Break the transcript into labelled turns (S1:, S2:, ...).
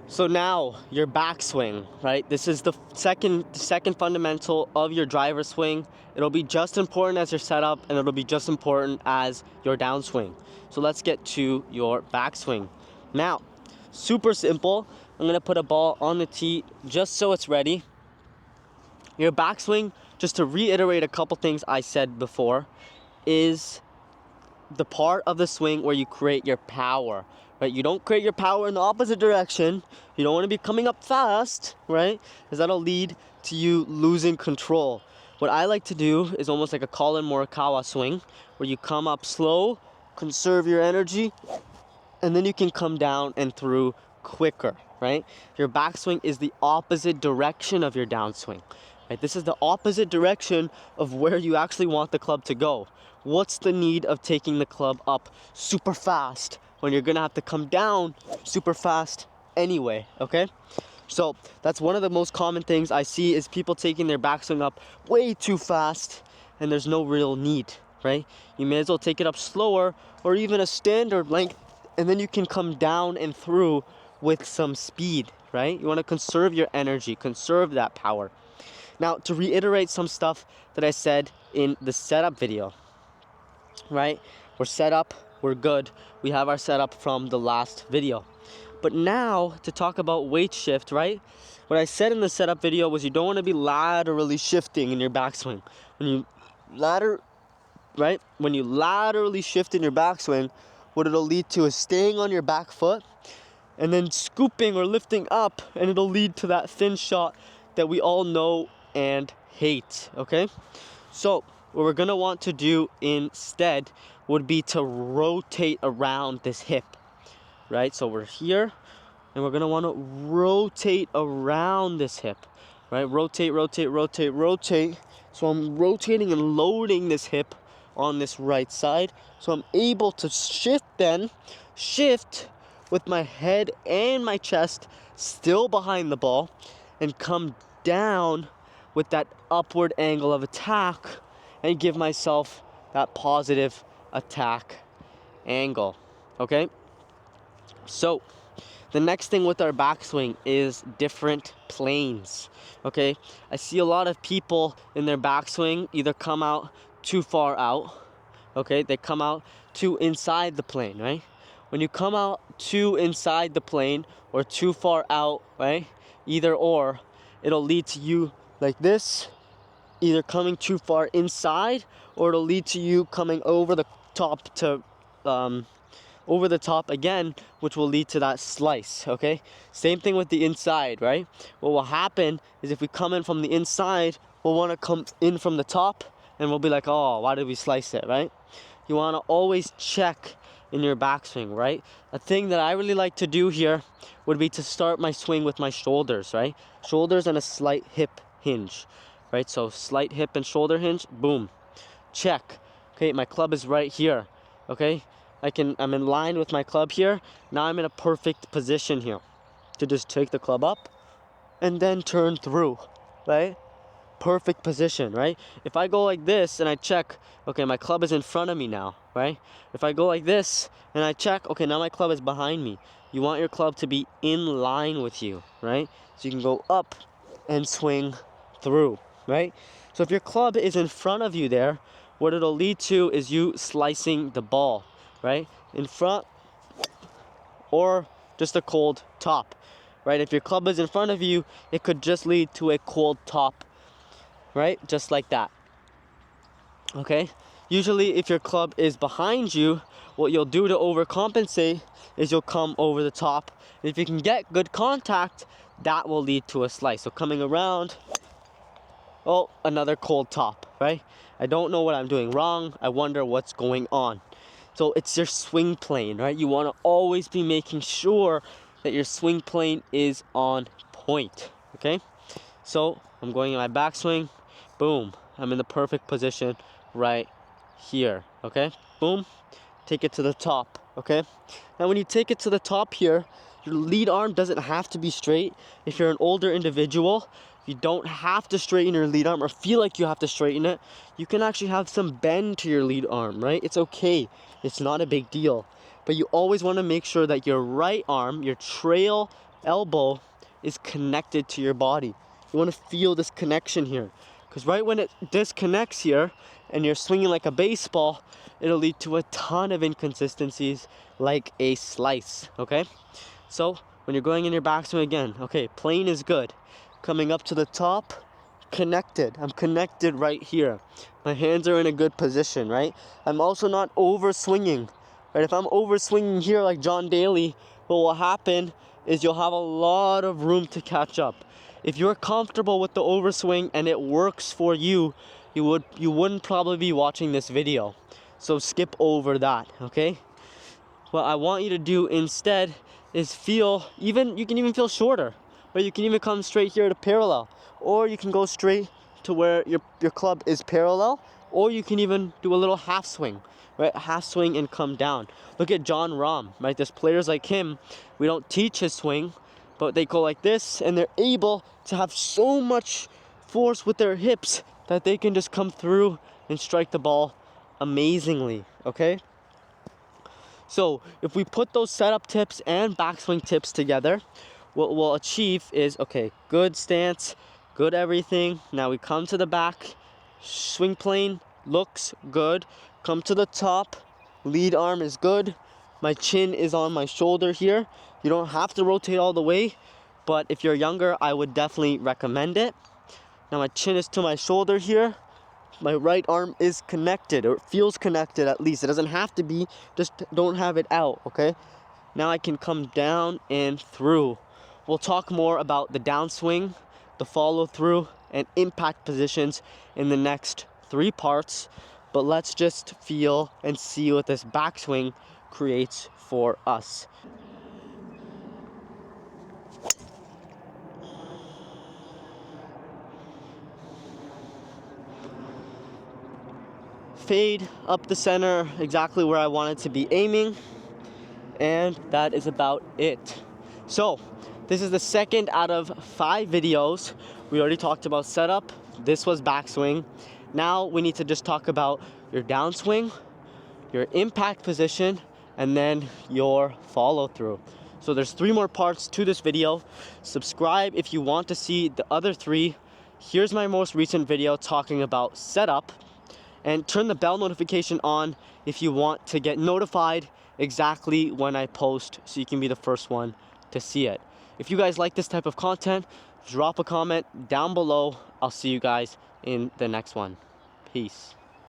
S1: So now your backswing, right? This is the second fundamental of your driver swing. It'll be just important as your setup, and it'll be just important as your downswing. So let's get to your backswing. Now, super simple. I'm gonna put a ball on the tee just so it's ready. Your backswing, just to reiterate a couple things I said before, is the part of the swing where you create your power, right? You don't create your power in the opposite direction. You don't want to be coming up fast, right? Because that'll lead to you losing control. What I like to do is almost like a Colin Morikawa swing, where you come up slow, conserve your energy, and then you can come down and through quicker, right? Your backswing is the opposite direction of your downswing, right? This is the opposite direction of where you actually want the club to go. What's the need of taking the club up super fast when you're gonna have to come down super fast anyway, okay? So that's one of the most common things I see is people taking their backswing up way too fast, and there's no real need, right? You may as well take it up slower or even a standard length, and then you can come down and through with some speed, right? You want to conserve your energy, conserve that power. Now, to reiterate some stuff that I said in the setup video, right? We're set up, we're good. We have our setup from the last video. But now, to talk about weight shift, right? What I said in the setup video was you don't want to be laterally shifting in your backswing. When you laterally shift in your backswing, what it'll lead to is staying on your back foot and then scooping or lifting up, and it'll lead to that thin shot that we all know and hate, okay? So what we're gonna want to do instead would be to rotate around this hip, right? So we're here and we're gonna want to rotate around this hip, right? Rotate, rotate, rotate, rotate. So I'm rotating and loading this hip on this right side, so I'm able to shift with my head and my chest still behind the ball, and come down with that upward angle of attack and give myself that positive attack angle, okay? So the next thing with our backswing is different planes, okay? I see a lot of people in their backswing either come out too far out, okay? They come out too inside the plane, right? When you come out too inside the plane or too far out, right? Either or, it'll lead to you like this, either coming too far inside, or it'll lead to you coming over the top to over the top again, which will lead to that slice, okay? Same thing with the inside, right? What will happen is if we come in from the inside, we'll want to come in from the top, and we'll be like, oh, why did we slice it, right? You want to always check in your backswing, right? A thing that I really like to do here would be to start my swing with my shoulders, right? Shoulders and a slight hip hinge, right? So slight hip and shoulder hinge, boom, check. Okay, my club is right here, okay? I'm in line with my club here. Now I'm in a perfect position here to just take the club up and then turn through, right? Perfect position, right? If I go like this and I check, okay, my club is in front of me now, right? If I go like this and I check, okay, now my club is behind me. You want your club to be in line with you, right? So you can go up and swing through, right? So if your club is in front of you there, what it'll lead to is you slicing the ball, right? In front, or just a cold top, right? If your club is in front of you, it could just lead to a cold top, right? Just like that, okay? Usually if your club is behind you, what you'll do to overcompensate is you'll come over the top. If you can get good contact, that will lead to a slice. So coming around, oh, another cold top, right? I don't know what I'm doing wrong. I wonder what's going on. So it's your swing plane, right? You want to always be making sure that your swing plane is on point, okay? So I'm going in my backswing, boom. I'm in the perfect position right here, okay? Boom, take it to the top, okay? Now when you take it to the top here, your lead arm doesn't have to be straight. If you're an older individual, you don't have to straighten your lead arm or feel like you have to straighten it. You can actually have some bend to your lead arm, right? It's okay. It's not a big deal. But you always want to make sure that your right arm, your trail elbow is connected to your body. You want to feel this connection here, because right when it disconnects here and you're swinging like a baseball, it'll lead to a ton of inconsistencies like a slice, okay? So when you're going in your backswing again, okay, plane is good. Coming up to the top, connected. I'm connected right here. My hands are in a good position, right? I'm also not over swinging, right? If I'm over swinging here like John Daly, what will happen is you'll have a lot of room to catch up. If you're comfortable with the overswing and it works for you, you wouldn't probably be watching this video. So skip over that, okay? What I want you to do instead is feel, you can even feel shorter, but you can even come straight here to parallel, or you can go straight to where your club is parallel, or you can even do a little half swing, right? Half swing and come down. Look at John Rahm, right? There's players like him, we don't teach his swing, but they go like this and they're able to have so much force with their hips that they can just come through and strike the ball amazingly, okay? So if we put those setup tips and backswing tips together, what we'll achieve is, okay, good stance, good everything. Now we come to the back, swing plane looks good. Come to the top, lead arm is good. My chin is on my shoulder here. You don't have to rotate all the way, but if you're younger, I would definitely recommend it. Now my chin is to my shoulder here. My right arm is connected, or it feels connected at least. It doesn't have to be, just don't have it out, okay? Now I can come down and through. We'll talk more about the downswing, the follow through, and impact positions in the next 3 parts. But let's just feel and see what this backswing creates for us. Fade up the center, exactly where I wanted to be aiming. And that is about it. So this is the second out of 5 videos. We already talked about setup. This was backswing. Now we need to just talk about your downswing, your impact position, and then your follow through. So there's 3 more parts to this video. Subscribe if you want to see the other 3. Here's my most recent video talking about setup. And turn the bell notification on if you want to get notified exactly when I post, so you can be the first one to see it. If you guys like this type of content, drop a comment down below. I'll see you guys in the next one. Peace.